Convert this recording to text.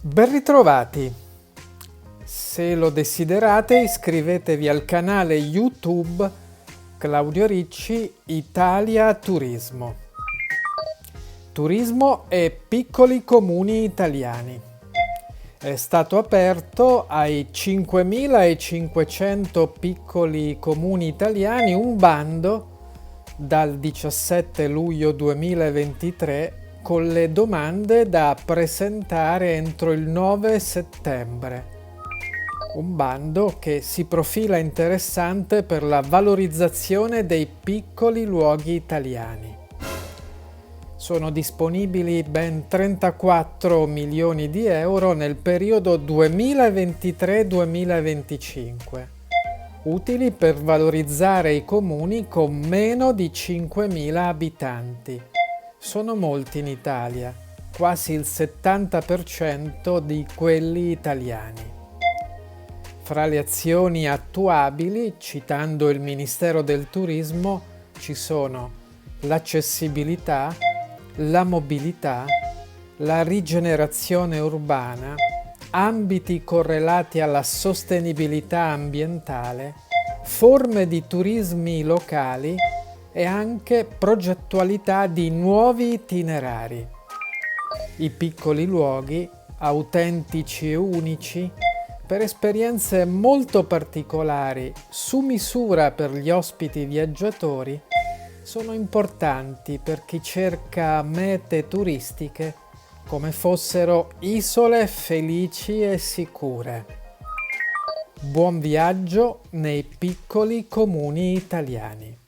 Ben ritrovati! Se lo desiderate iscrivetevi al canale YouTube Claudio Ricci Italia Turismo. Turismo e piccoli comuni italiani. È stato aperto ai 5.500 piccoli comuni italiani un bando dal 17 luglio 2023 con le domande da presentare entro il 9 settembre. Un bando che si profila interessante per la valorizzazione dei piccoli luoghi italiani. Sono disponibili ben 34 milioni di euro nel periodo 2023-2025, utili per valorizzare i comuni con meno di 5.000 abitanti. Sono molti in Italia, quasi il 70% di quelli italiani. Fra le azioni attuabili, citando il Ministero del Turismo, ci sono l'accessibilità, la mobilità, la rigenerazione urbana, ambiti correlati alla sostenibilità ambientale, forme di turismi locali e anche progettualità di nuovi itinerari. I piccoli luoghi, autentici e unici, per esperienze molto particolari, su misura per gli ospiti viaggiatori, sono importanti per chi cerca mete turistiche come fossero isole felici e sicure. Buon viaggio nei piccoli comuni italiani.